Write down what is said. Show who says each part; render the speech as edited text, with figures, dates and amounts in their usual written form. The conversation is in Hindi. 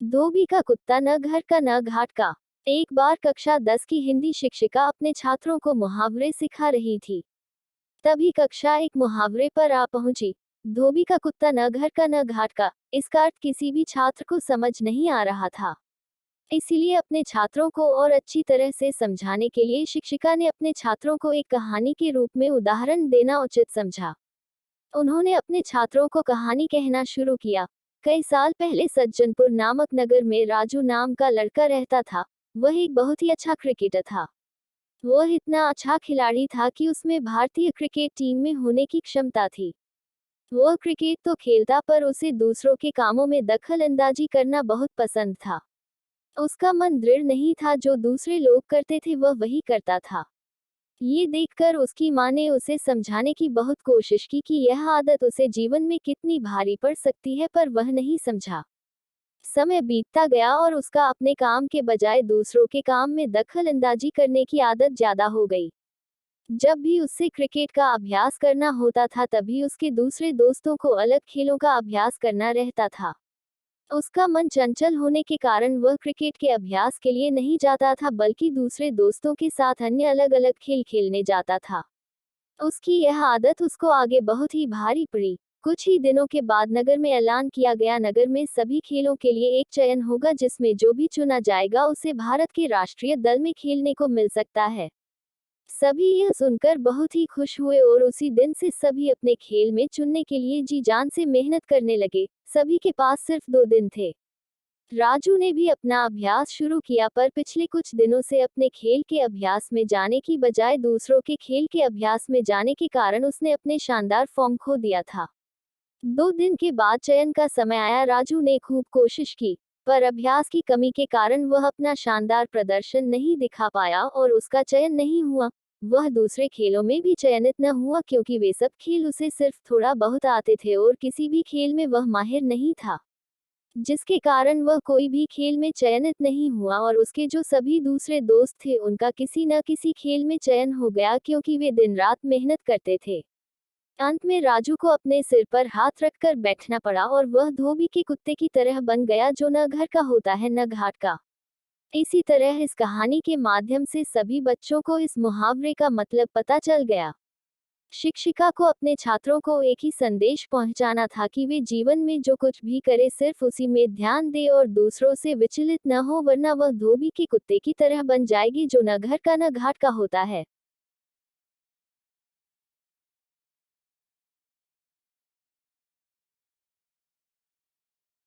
Speaker 1: धोबी का कुत्ता न घर का न घाट का। एक बार कक्षा 10 की हिंदी शिक्षिका अपने छात्रों को मुहावरे सिखा रही थी। तभी कक्षा एक मुहावरे पर आ पहुंची। धोबी का कुत्ता न घर का न घाट का। इसका अर्थ किसी भी छात्र को समझ नहीं आ रहा था। इसीलिए अपने छात्रों को और अच्छी तरह से समझाने के लिए शिक्षिका ने अपने छात्रों को एक कहानी के रूप में उदाहरण देना उचित समझा। उन्होंने अपने छात्रों को कहानी कहना शुरू किया। कई साल पहले सज्जनपुर नामक नगर में राजू नाम का लड़का रहता था। वह एक बहुत ही अच्छा क्रिकेटर था। वह इतना अच्छा खिलाड़ी था कि उसमें भारतीय क्रिकेट टीम में होने की क्षमता थी। वह क्रिकेट तो खेलता पर उसे दूसरों के कामों में दखल अंदाजी करना बहुत पसंद था। उसका मन दृढ़ नहीं था, जो दूसरे लोग करते थे वह वही करता था। ये देखकर उसकी माँ ने उसे समझाने की बहुत कोशिश की कि यह आदत उसे जीवन में कितनी भारी पड़ सकती है, पर वह नहीं समझा। समय बीतता गया और उसका अपने काम के बजाय दूसरों के काम में दखल अंदाजी करने की आदत ज्यादा हो गई। जब भी उससे क्रिकेट का अभ्यास करना होता था, तभी उसके दूसरे दोस्तों को अलग खेलों का अभ्यास करना रहता था। उसका मन चंचल होने के कारण वह क्रिकेट के अभ्यास के लिए नहीं जाता था, बल्कि दूसरे दोस्तों के साथ अन्य अलग अलग खेल खेलने जाता था। उसकी यह आदत उसको आगे बहुत ही भारी पड़ी। कुछ ही दिनों के बाद नगर में ऐलान किया गया, नगर में सभी खेलों के लिए एक चयन होगा, जिसमें जो भी चुना जाएगा उसे भारत के राष्ट्रीय दल में खेलने को मिल सकता है। सभी यह सुनकर बहुत ही खुश हुए और उसी दिन से सभी अपने खेल में चुनने के लिए जी जान से मेहनत करने लगे। सभी के पास सिर्फ 2 दिन थे। राजू ने भी अपना अभ्यास शुरू किया, पर पिछले कुछ दिनों से अपने खेल के अभ्यास में जाने की बजाय दूसरों के खेल के अभ्यास में जाने के कारण उसने अपने शानदार फॉर्म खो दिया था। 2 दिन के बाद चयन का समय आया। राजू ने खूब कोशिश की, पर अभ्यास की कमी के कारण वह अपना शानदार प्रदर्शन नहीं दिखा पाया और उसका चयन नहीं हुआ। वह दूसरे खेलों में भी चयनित न हुआ, क्योंकि वे सब खेल उसे सिर्फ थोड़ा बहुत आते थे और किसी भी खेल में वह माहिर नहीं था, जिसके कारण वह कोई भी खेल में चयनित नहीं हुआ और उसके जो सभी दूसरे दोस्त थे उनका किसी न किसी खेल में चयन हो गया, क्योंकि वे दिन रात मेहनत करते थे। अंत में राजू को अपने सिर पर हाथ रखकर बैठना पड़ा और वह धोबी के कुत्ते की तरह बन गया, जो न घर का होता है न घाट का। इसी तरह इस कहानी के माध्यम से सभी बच्चों को इस मुहावरे का मतलब पता चल गया। शिक्षिका को अपने छात्रों को एक ही संदेश पहुंचाना था कि वे जीवन में जो कुछ भी करे सिर्फ उसी में ध्यान दे और दूसरों से विचलित न हो, वरना वह धोबी के कुत्ते की तरह बन जाएगी, जो न घर का न घाट का होता है।